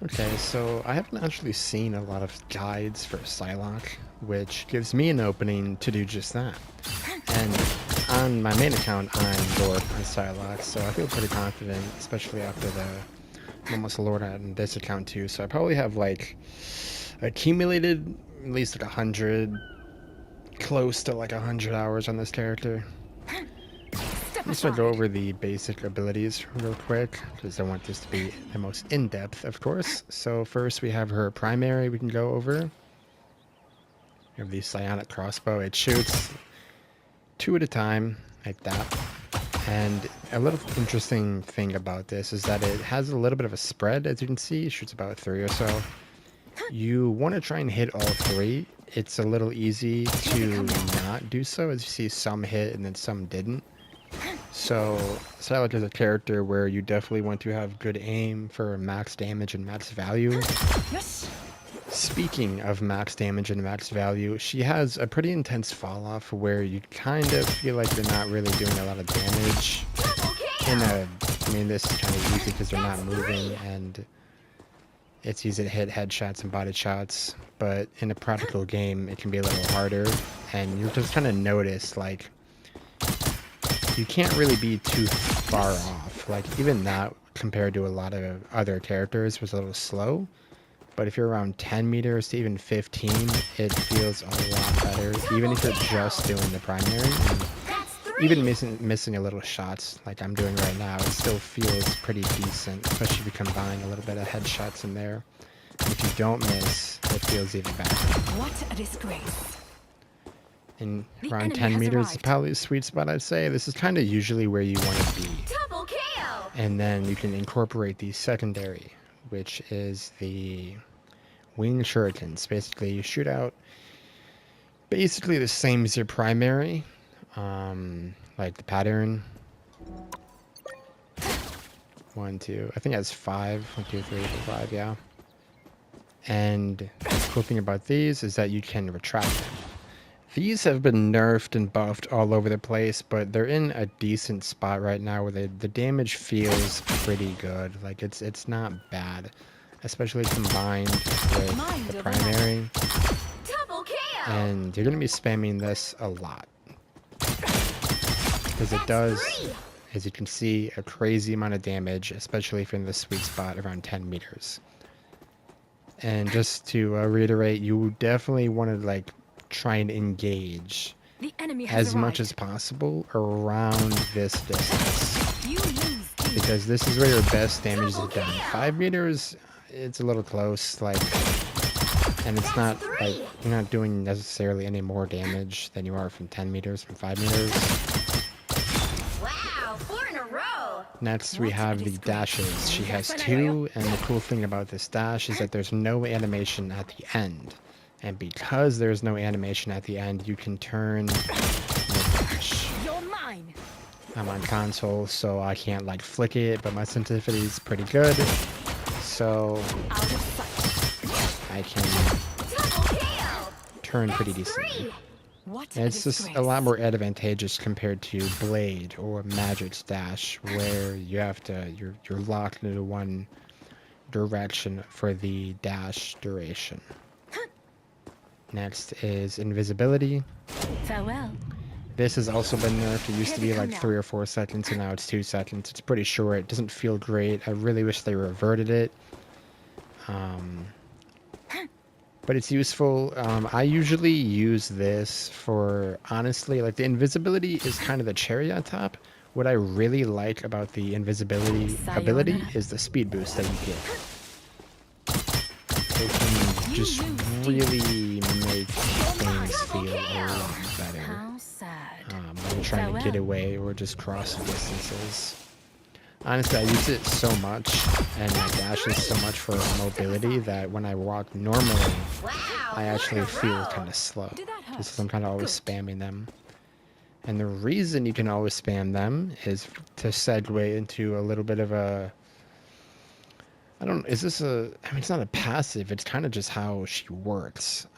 Okay, so I haven't actually seen a lot of guides for Psylocke, which gives me an opening to do just that. And on my main account, I'm Lord on Psylocke, so I feel pretty confident, especially after I'm almost Lord on this account too. So I probably have like accumulated at least like 100, close to like 100 hours on this character. Step I'm just gonna go aside. over the basic abilities real quick, because I want this to be the most in-depth, of course. So first we have her primary we can go over. We have the psionic crossbow. It shoots two at a time, like that. And a little interesting thing about this is that it has a little bit of a spread, as you can see. It shoots about 3 or so. You want to try and hit all 3. It's a little easy to not do so, as you see some hit and then some didn't. So, Psylocke is a character where you definitely want to have good aim for max damage and max value. Yes. Speaking of max damage and max value, she has a pretty intense fall off where you kind of feel like you're not really doing a lot of damage. I mean, this is kind of easy because they're not moving and it's easy to hit headshots and body shots, but in a practical game, it can be a little harder, and you just kind of notice, like, you can't really be too far off. Like, even that, compared to a lot of other characters, was a little slow. But if you're around 10 meters to even 15, it feels a lot better, even if you're just doing the primary. And even missing a little shots like I'm doing right now, it still feels pretty decent, especially if you combine a little bit of headshots in there. And if you don't miss, it feels even better. What a disgrace. And The around enemy 10 has meters is arrived. probably a sweet spot, I'd say. This is kind of usually where you want to be. Double kill. And then you can incorporate the secondary, which is the winged shurikens. Basically, you shoot out basically the same as your primary, like the pattern. 1, 2, I think that's 5. 1, 2, 3, 4, 5, yeah. And the cool thing about these is that you can retract them. These have been nerfed and buffed all over the place, but they're in a decent spot right now where the damage feels pretty good. Like, it's not bad, especially combined with the primary. Double kill. And you're going to be spamming this a lot, because it does, as you can see, a crazy amount of damage, especially if you're in the sweet spot around 10 meters. And just to reiterate, you definitely want to like try and engage The enemy has as arrived. much as possible around this distance, You lose. because this is where your best damage is done. 5 meters, it's a little close, like, and it's not like you're not doing necessarily any more damage than you are from 10 meters, from 5 meters. Wow, 4 in a row. Next, we have the dashes. She has 2, and the cool thing about this dash is that there's no animation at the end. And because there's no animation at the end, you can turn the dash. You're mine. I'm on console, so I can't like flick it, but my sensitivity is pretty good, so Out of sight. I can Double kill. turn pretty decently. 3. What And a it's just disgrace. a lot more advantageous compared to Blade or Magic's dash, where you have to you're locked into one direction for the dash duration. Next is invisibility. Farewell. This has also been nerfed. It used to be like 3 or 4 seconds, and now it's 2 seconds. It's pretty short. It doesn't feel great. I really wish they reverted it. But it's useful. I usually use this for, honestly, like the invisibility is kind of the cherry on top. What I really like about the invisibility ability is the speed boost that you get. It can just really make things feel a lot better. How sad. When you're trying to get away or just cross distances. Honestly, I use it so much, and my dash is so much for mobility that when I walk normally, I actually feel kind of slow. Did that hurt? Just because I'm kind of always spamming them. And the reason you can always spam them is to segue into a little bit of a... I don't... Is this a... I mean, it's not a passive. It's kind of just how she works.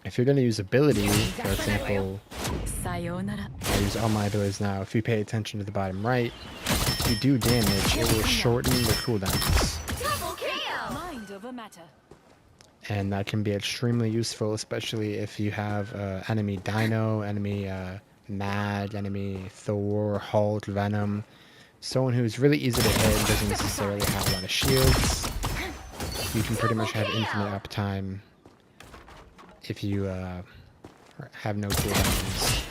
If you're going to use ability, for example... Sayonara. I use all my abilities now. If you pay attention to the bottom right, if you do damage, it will shorten the cooldowns. Mind over matter. And that can be extremely useful, especially if you have enemy Dino, enemy Mad, enemy Thor, Hulk, Venom. Someone who's really easy to hit and doesn't necessarily have a lot of shields. You can pretty much have infinite uptime if you have no cooldowns.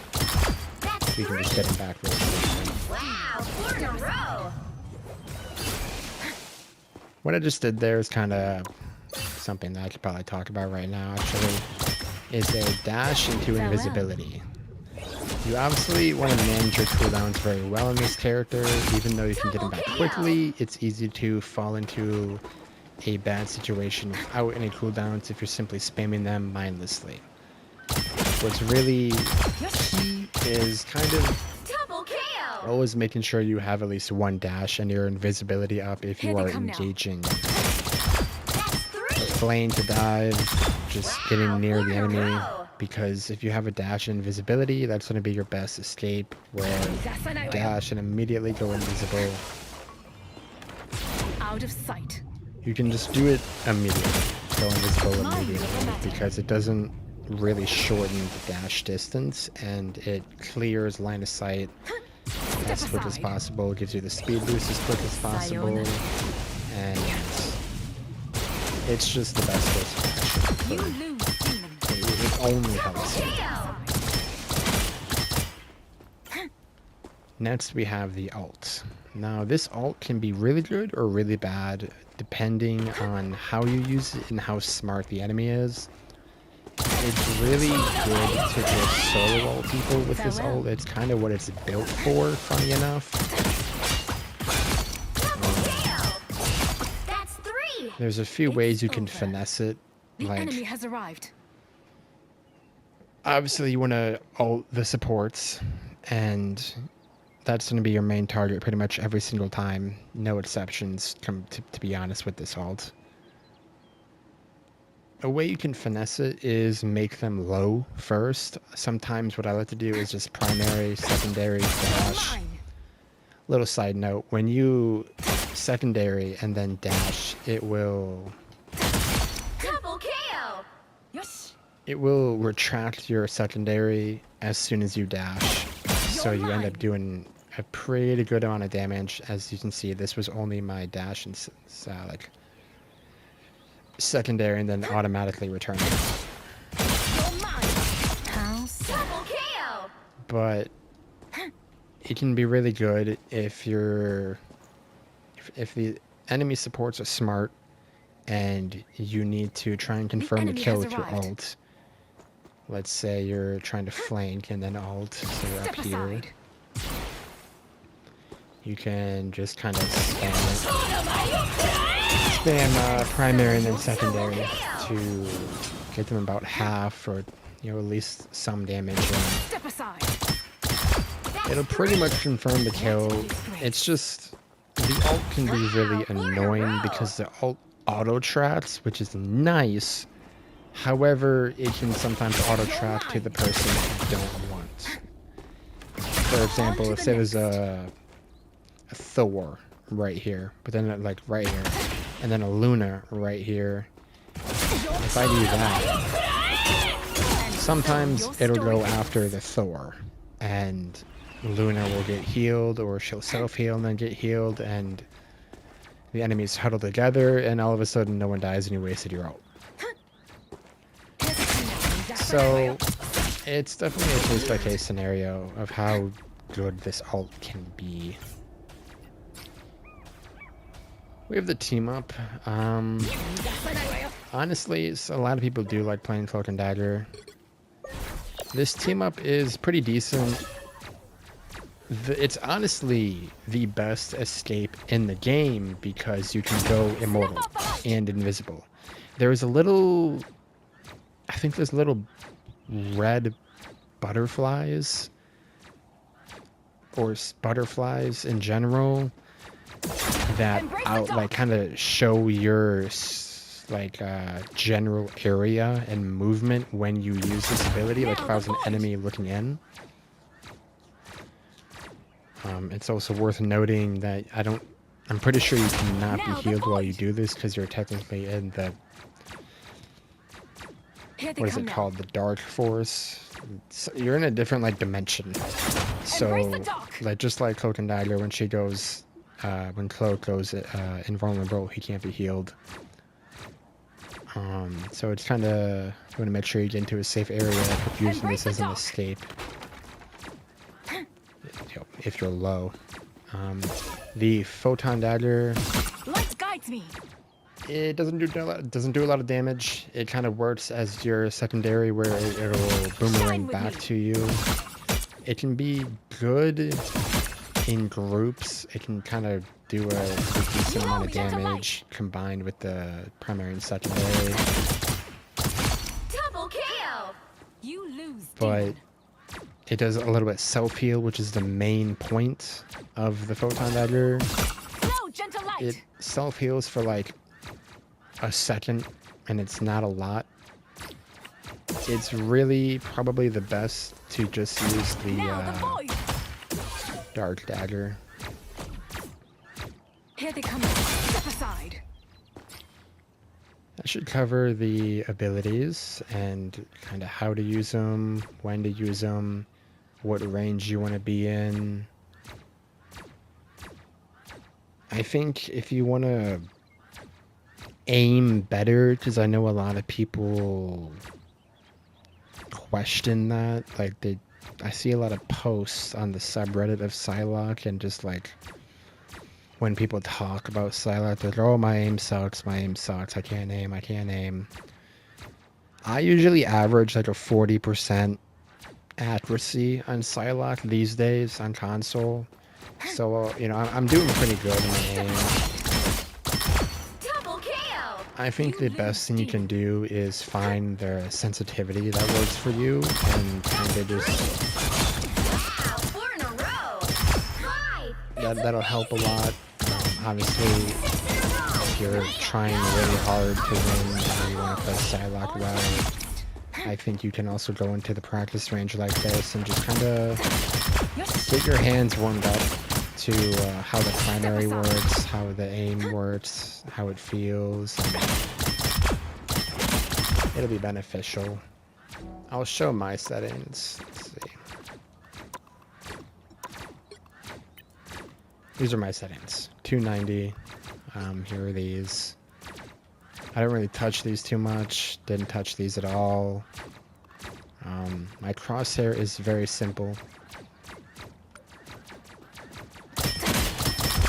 You can just get him back really quickly. Wow, 4 in a row. What I just did there is kind of something that I could probably talk about right now, actually, is a dash into invisibility. You obviously want to manage your cooldowns very well in this character. Even though you can get them back quickly, it's easy to fall into a bad situation without any cooldowns if you're simply spamming them mindlessly. What's really key is kind of Double KO. always making sure you have at least one dash and your invisibility up if you Here they are come now. engaging. That's 3. Flame to dive, just getting near the enemy, because if you have a dash and invisibility, that's going to be your best escape, where dash and immediately go invisible. Out of sight. You can just do it immediately, go invisible immediately, because it doesn't really shorten the dash distance, and it clears line of sight as quick as possible, gives you the speed boost as quick as possible, and it's just the best course of action. You lose, demon. It only helps. Next we have the ult. Now this ult can be really good or really bad depending on how you use it and how smart the enemy is. It's really good to just solo ult people with this ult. It's kind of what it's built for, funny enough. That's 3. There's a few ways you can finesse it. The enemy Like, has arrived. obviously you want to ult the supports, and that's going to be your main target pretty much every single time. No exceptions, to be honest, with this ult. A way you can finesse it is make them low first. Sometimes what I like to do is just primary, secondary, dash. Mine. Little side note, when you secondary and then dash, it will Double KO. Yes. retract your secondary as soon as you dash. So you end up doing a pretty good amount of damage. As you can see, this was only my dash and like secondary, and then automatically return it. How sad. Double KO. But it can be really good if if the enemy supports are smart and you need to try and confirm the enemy kill has with your arrived. ult. Let's say you're trying to flank and then ult, so you're up Step here. aside. You can just kind of spam primary and then secondary to get them about half, or at least some damage. And Step aside. it'll pretty much confirm the kill. It's just the ult can be really annoying because the ult auto tracks, which is nice. However, it can sometimes auto track to the person you don't want. For example, if there was a Thor right here, but then like right here, and then a Luna right here. If I do that, sometimes it'll go after the Thor, and Luna will get healed, or she'll self-heal and then get healed, and the enemies huddle together, and all of a sudden no one dies and you wasted your ult. So it's definitely a case-by-case scenario of how good this ult can be. We have the team up. Honestly, a lot of people do like playing Cloak and Dagger. This team up is pretty decent. It's honestly the best escape in the game because you can go immortal and invisible. There's a little... I think there's little red butterflies, or butterflies in general, that like kind of show your general area and movement when you use this ability. Like if I was an enemy looking in. It's also worth noting that I don't I'm pretty sure you cannot Now be the healed while you void. do this because you're technically in the, Here they what is come it now. called? The Dark Force. You're in a different like dimension. Embrace So, the dark. like just like Cloak and Dagger, when she goes, when Cloak goes invulnerable, he can't be healed. So it's kind of, you want to make sure you get into a safe area if using Embrace this the as an dark. escape. If you're low. The Photon Dagger, Light guides me. it doesn't do a lot of damage. It kind of works as your secondary where it'll boomerang with back me. to you. It can be good in groups. It can kind of do a decent amount of damage combined with the primary and secondary. Double KO. You lose, But demon. it does a little bit self-heal, which is the main point of the Photon Dagger. Flow, gentle light. It self-heals for like a second, and it's not a lot. It's really probably the best to just use Now the the void. Dark Dagger. Here they come now. Step aside. That should cover the abilities and kind of how to use them, when to use them, what range you want to be in. I think if you want to aim better, because I know a lot of people question that, like I see a lot of posts on the subreddit of Psylocke, and just like when people talk about Psylocke, they're like, oh, my aim sucks, I can't aim. I usually average like a 40% accuracy on Psylocke these days on console. So, you know, I'm doing pretty good in my aim. Double KO. I think the best thing you can do is find the sensitivity that works for you and kind of just, Wow, 4 in a row. 5. that'll help a lot. Obviously, 6 in a row. if you're trying really hard to win and you want to play Psylocke well, I think you can also go into the practice range like this and just kind of get your hands warmed up to how the primary works, how the aim works, how it feels. It'll be beneficial. I'll show my settings. Let's see. These are my settings. 290. Here are these. I don't really touch these too much. Didn't touch these at all. My crosshair is very simple.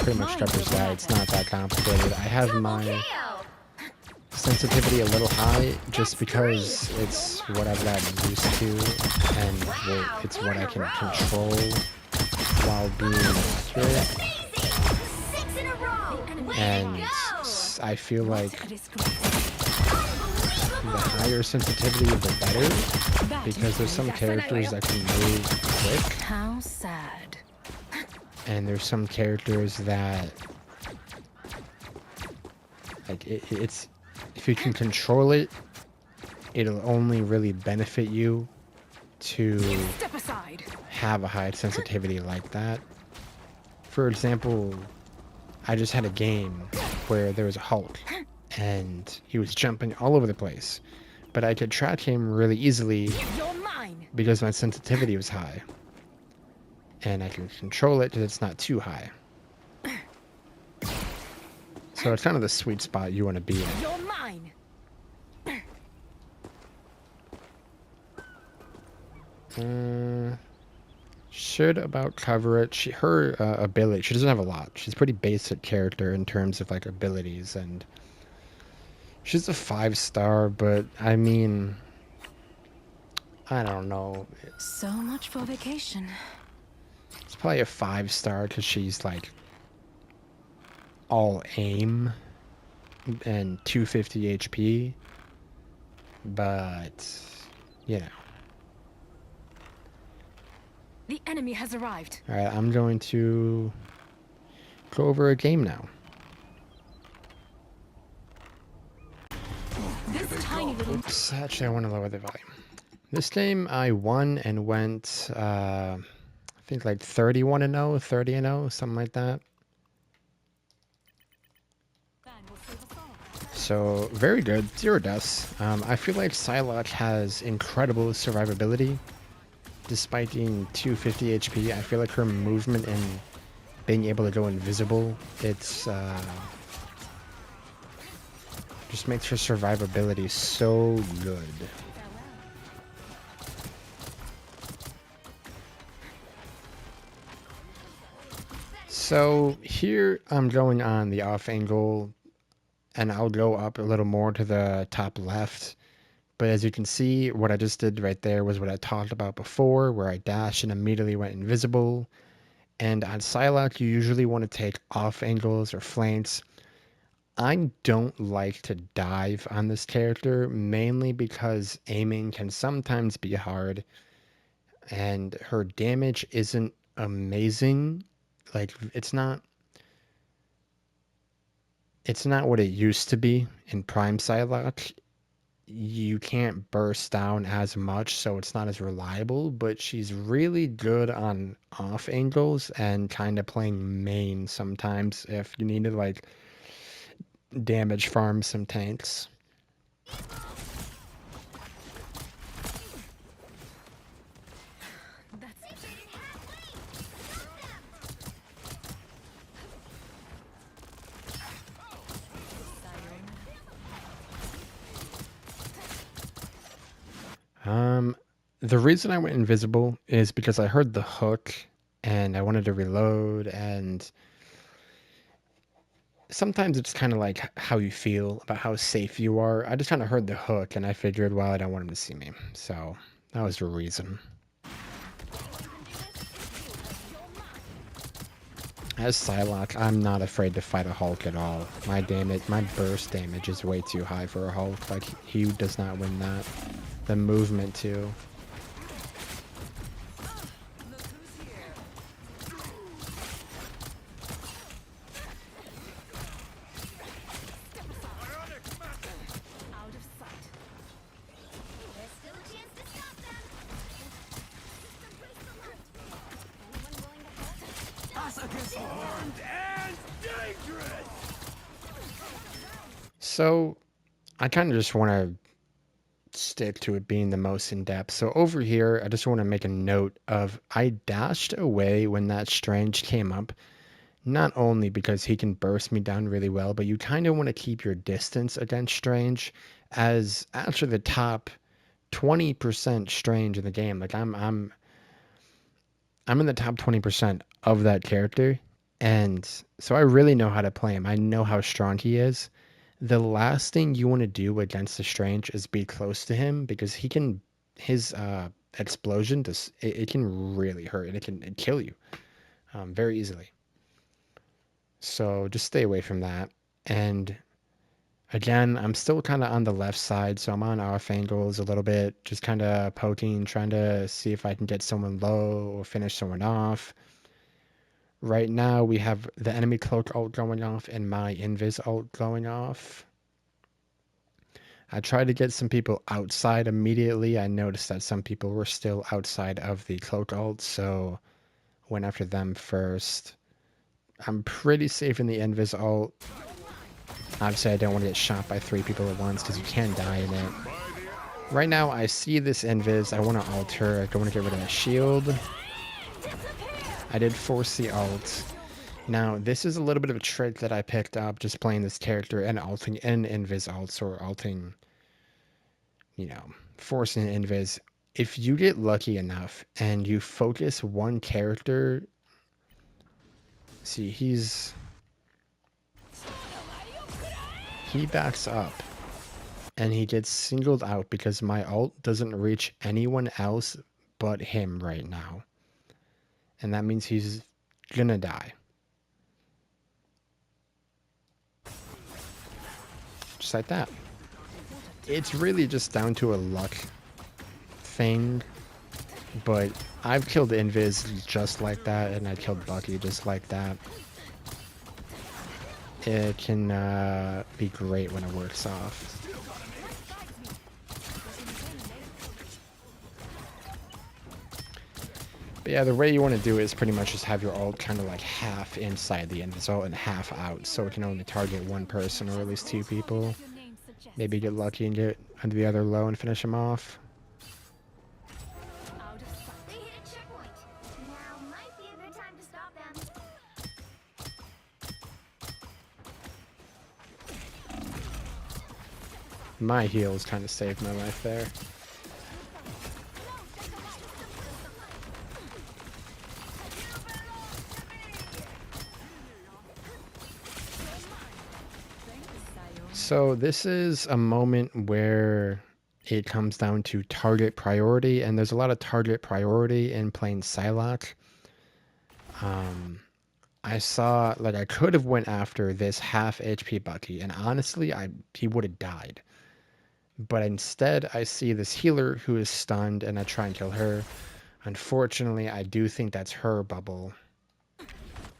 Pretty much covers that. It's not that complicated. I have my KO. sensitivity a little high just because it's what I've gotten used to, and it's what I can control while being accurate. 6 in a row. And Way to go. I feel like A disgrace. the higher sensitivity, the better, because there's some characters that can move quick, How sad. and there's some characters that, like, it's, if you can control it, it'll only really benefit you to Step aside. have a high sensitivity like that. For example, I just had a game where there was a Hulk, and he was jumping all over the place, but I could track him really easily You're mine. because my sensitivity was high, and I can control it because it's not too high. So it's kind of the sweet spot you want to be in. You're mine. Should about cover it. Her ability, she doesn't have a lot. She's a pretty basic character in terms of like abilities, and she's a 5-star, but I mean, I don't know. So much for vacation. It's probably a 5-star because she's like all aim and 250 HP, but you know. The enemy has arrived. All right, I'm going to go over a game now. This tiny little Oops, actually, I want to lower the volume. This game I won and went, I think like 31-0, 30-0, something like that. So, very good. 0 deaths. I feel like Psylocke has incredible survivability. Despite being 250 HP, I feel like her movement and being able to go invisible, it's just makes her survivability so good. So here I'm going on the off angle, and I'll go up a little more to the top left. But as you can see, what I just did right there was what I talked about before, where I dashed and immediately went invisible. And on Psylocke, you usually want to take off angles or flanks. I don't like to dive on this character, mainly because aiming can sometimes be hard, and her damage isn't amazing. Like, it's not what it used to be in Prime Psylocke. You can't burst down as much, so it's not as reliable, but she's really good on off angles and kind of playing main sometimes if you need to like damage farm some tanks. The reason I went invisible is because I heard the hook and I wanted to reload, and sometimes it's kind of like how you feel about how safe you are. I just kind of heard the hook and I figured, well, I don't want him to see me. So that was the reason. As Psylocke, I'm not afraid to fight a Hulk at all. My burst damage is way too high for a Hulk. Like, he does not win that. The movement too. So, I kind of just want to stick to it being the most in-depth. So over here, I just want to make a note of I dashed away when that Strange came up, not only because he can burst me down really well, but you kind of want to keep your distance against Strange, as actually the top 20% Strange in the game. Like, I'm in the top 20% of that character, and so I really know how to play him. I know how strong he is. The last thing you want to do against the Strange is be close to him, because his explosion it can really hurt, and it can kill you very easily. So just stay away from that. And again, I'm still kind of on the left side, so I'm on off angles a little bit, just kind of poking, trying to see if I can get someone low or finish someone off. Right now, we have the enemy cloak ult going off and my invis ult going off. I tried to get some people outside immediately. I noticed that some people were still outside of the cloak ult, so went after them first. I'm pretty safe in the invis ult. Obviously, I don't want to get shot by 3 people at once because you can die in it. Right now, I see this invis. I want to ult her. I don't want to get rid of that shield. I did force the ult. Now, this is a little bit of a trick that I picked up just playing this character and ulting in invis ults, or ulting, forcing an invis. If you get lucky enough and you focus one character, see, he backs up and he gets singled out because my ult doesn't reach anyone else but him right now. And that means he's gonna die. Just like that. It's really just down to a luck thing, but I've killed Invis just like that, and I killed Bucky just like that. It can be great when it works off. But yeah, the way you want to do it is pretty much just have your ult kind of like half inside the Invis ult and half out, so it can only target one person or at least 2 people. Maybe get lucky and get under the other low and finish him off. Out of sight. They hit a checkpoint. Now might be a good time to stop them. My heals kind of saved my life there. So this is a moment where it comes down to target priority, and there's a lot of target priority in playing Psylocke. I saw, like, I could have went after this half HP Bucky, and honestly, he would have died. But instead, I see this healer who is stunned, and I try and kill her. Unfortunately, I do think that's her bubble.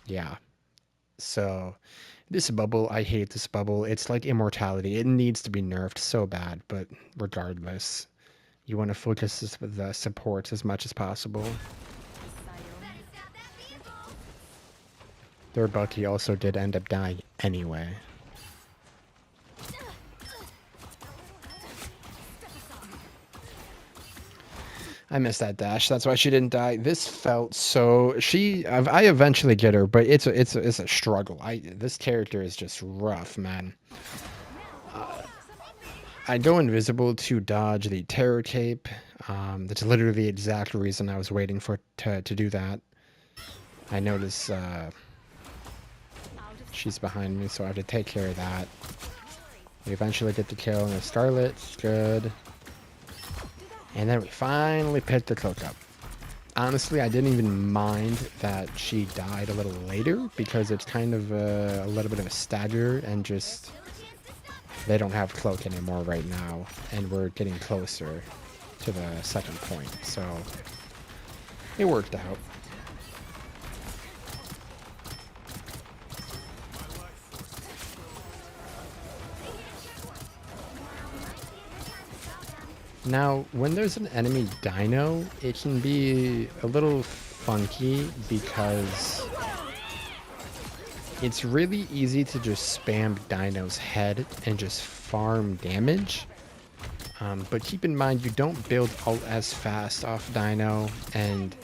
Yeah. So, this bubble, I hate this bubble. It's like immortality. It needs to be nerfed so bad, but regardless, you want to focus with the supports as much as possible. Better stop that vehicle. Their Bucky also did end up dying anyway. I missed that dash. That's why she didn't die. This felt so. I eventually get her, but it's a struggle. This character is just rough, man. I go invisible to dodge the terror cape. That's literally the exact reason I was waiting for to do that. I notice she's behind me, so I have to take care of that. We eventually get the kill on the Starlet. Good. And then we finally picked the cloak up. Honestly, I didn't even mind that she died a little later because it's kind of a little bit of a stagger and just they don't have cloak anymore right now, and we're getting closer to the second point, so it worked out. Now, when there's an enemy dino, it can be a little funky because it's really easy to just spam Dino's head and just farm damage. But keep in mind, you don't build ult as fast off Dino, and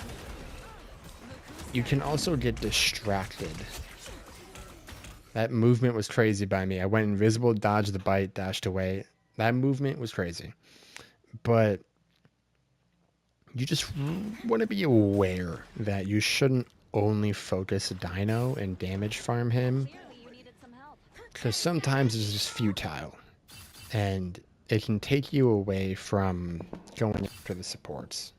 you can also get distracted. That movement was crazy by me. I went invisible, dodged the bite, dashed away. That movement was crazy. But you just want to be aware that you shouldn't only focus Dino and damage farm him, because sometimes it's just futile and it can take you away from going after the supports.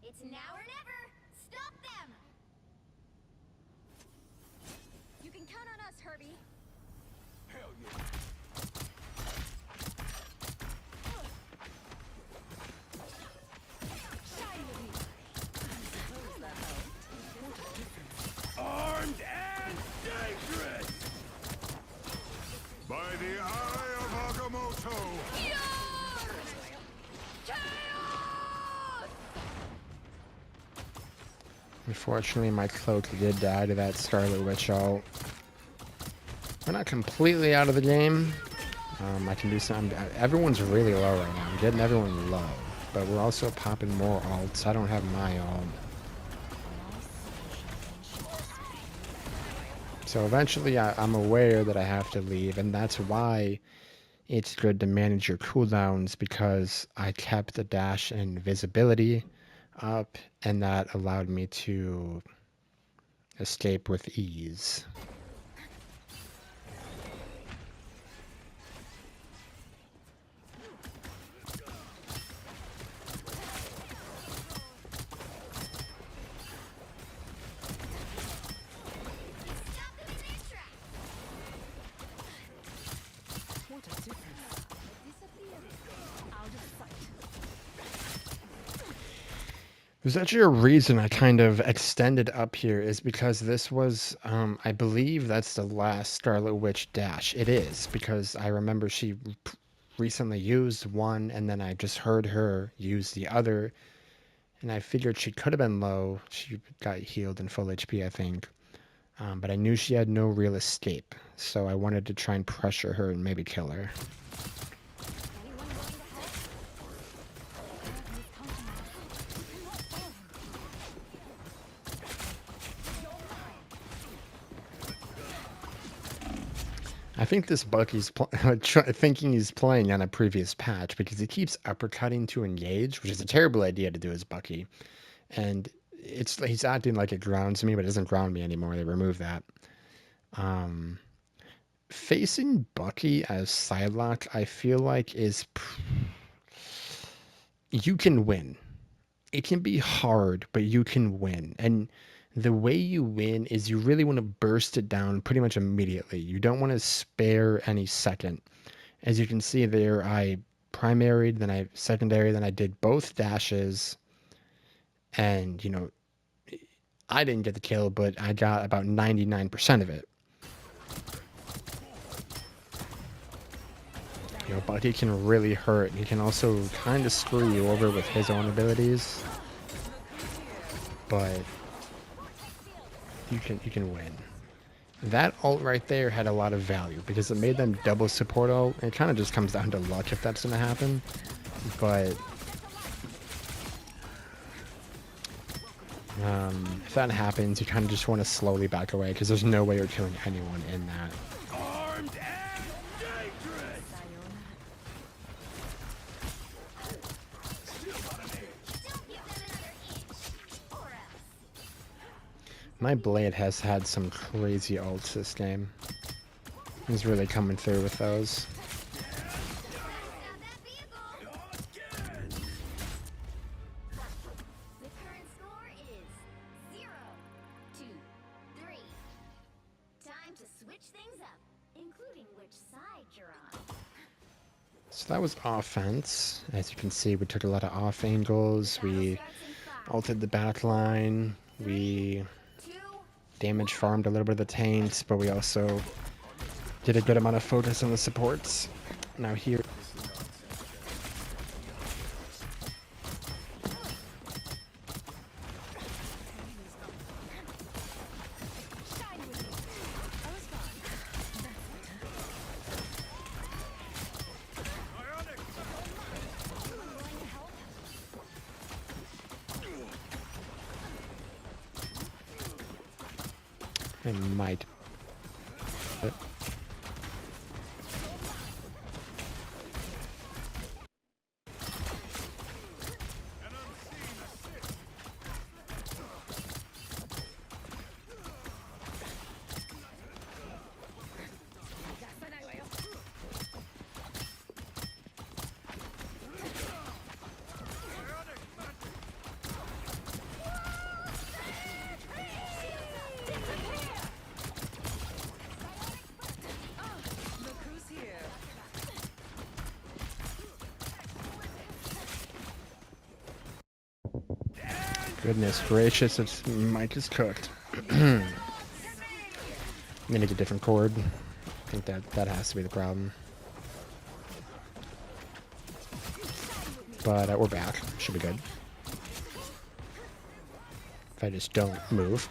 It's now or never. Stop them. You can count on us, Herbie. Armed and dangerous! By the eye of Agamotto! Unfortunately, my cloak did die to that Scarlet Witch ult. We're not completely out of the game. I can do some. Everyone's really low right now. I'm getting everyone low, but we're also popping more ults. I don't have my ult. So eventually I'm aware that I have to leave, and that's why it's good to manage your cooldowns, because I kept the dash and visibility up, and that allowed me to escape with ease. What a difference. Out of sight. There's actually a reason I kind of extended up here, is because this was, I believe that's the last Scarlet Witch dash. It is, because I remember she recently used one, and then I just heard her use the other, and I figured she could have been low. She got healed in full HP, I think. But I knew she had no real escape, so I wanted to try and pressure her and maybe kill her. I think this Bucky's thinking he's playing on a previous patch because he keeps uppercutting to engage, which is a terrible idea to do as Bucky. And he's acting like it grounds me, but it doesn't ground me anymore. They removed that. Facing Bucky as Psylocke, I feel like you can win. It can be hard, but you can win. And the way you win is you really want to burst it down pretty much immediately. You don't want to spare any second. As you can see there, I primaried, then I secondary, then I did both dashes. And, I didn't get the kill, but I got about 99% of it. Bucky can really hurt. He can also kind of screw you over with his own abilities. But you can win. That ult right there had a lot of value because it made them double support ult. It kind of just comes down to luck if that's going to happen. But if that happens, you kind of just want to slowly back away because there's no way you're killing anyone in that. Armed and dangerous. My Blade has had some crazy ults this game. He's really coming through with those. The current score is 0-3. Time to switch things up, including which side you're on. So that was offense. As you can see, we took a lot of off angles. We ulted the back line. We damage farmed a little bit of the taint, but we also did a good amount of focus on the supports. Now here. I might. Goodness gracious, its mic is cooked. I'm gonna get a different cord. I think that has to be the problem. But we're back. Should be good. If I just don't move.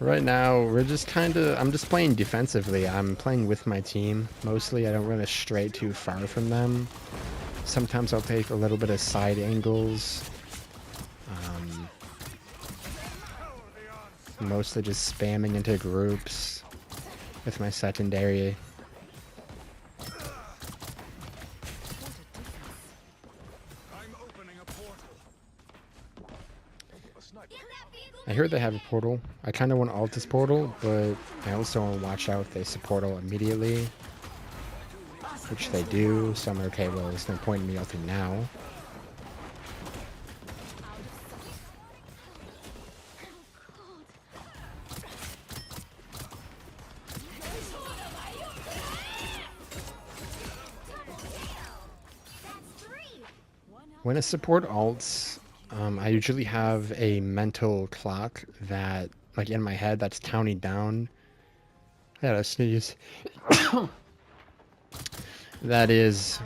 Right now, we're just I'm just playing defensively. I'm playing with my team. Mostly, I don't run stray too far from them. Sometimes I'll take a little bit of side angles. Mostly just spamming into groups with my secondary. I heard they have a portal. I kind of want to ult this portal, but I also want to watch out if they support ult immediately. Which they do, so I'm okay, well, there's no point in me ulting now. When I support ults, I usually have a mental clock that, like in my head, that's counting down. I gotta sneeze. That is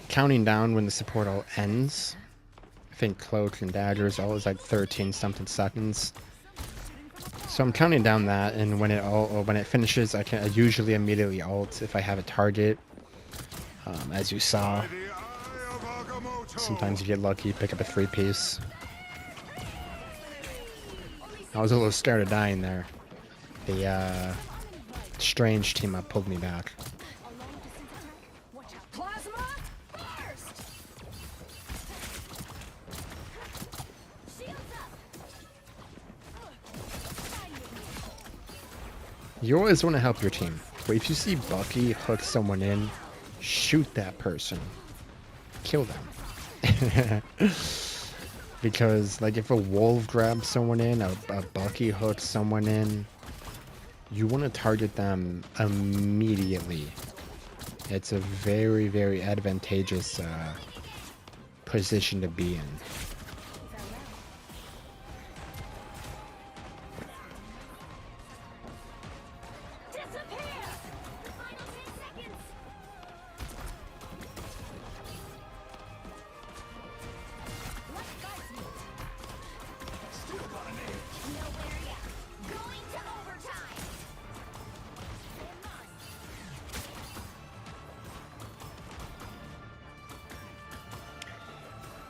counting down when the support ult ends. think cloaks and daggers always like 13 something seconds. So I'm counting down that, and when it finishes, I usually immediately ult if I have a target. As you saw, sometimes you get lucky, pick up a 3-piece. I was a little scared of dying there. The strange team up pulled me back. Plasma burst. Shields up. You always want to help your team, but if you see Bucky hook someone in, shoot that person. Kill them. Because, like, if a wolf grabs someone in, a Bucky hooks someone in, you want to target them immediately. It's a very, very advantageous position to be in. Disappear. Final 10 seconds. What guides me? Still got an edge. Nowhere yet. Going to overtime.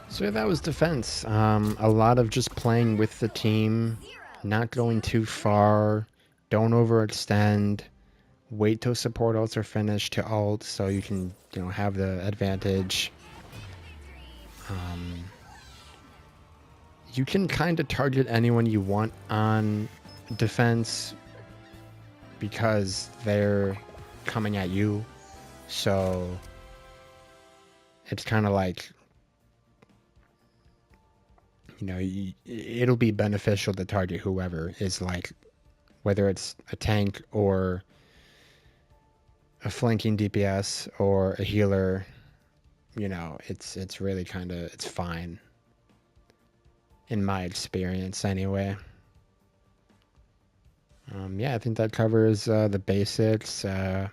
So that was defense. A lot of just playing with the team, not going too far, don't overextend, wait till support ults are finished to ult so you can, have the advantage. You can kind of target anyone you want on defense because they're coming at you. So it's kind of like, it'll be beneficial to target whoever is, like, whether it's a tank or a flanking DPS or a healer. It's really kind of, it's fine. In my experience, anyway. Yeah, I think that covers the basics, the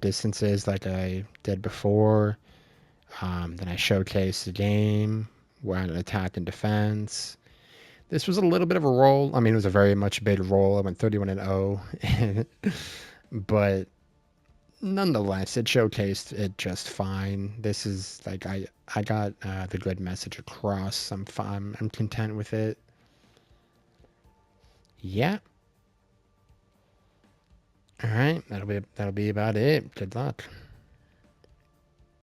distances like I did before. Then I showcased the game, where I had attack and defense. This was a little bit of a roll. I mean, it was a very much big roll. I went 31-0. But nonetheless, it showcased it just fine. This is like I got the good message across. I'm fine. I'm content with it. Yeah. All right, that'll be about it. Good luck.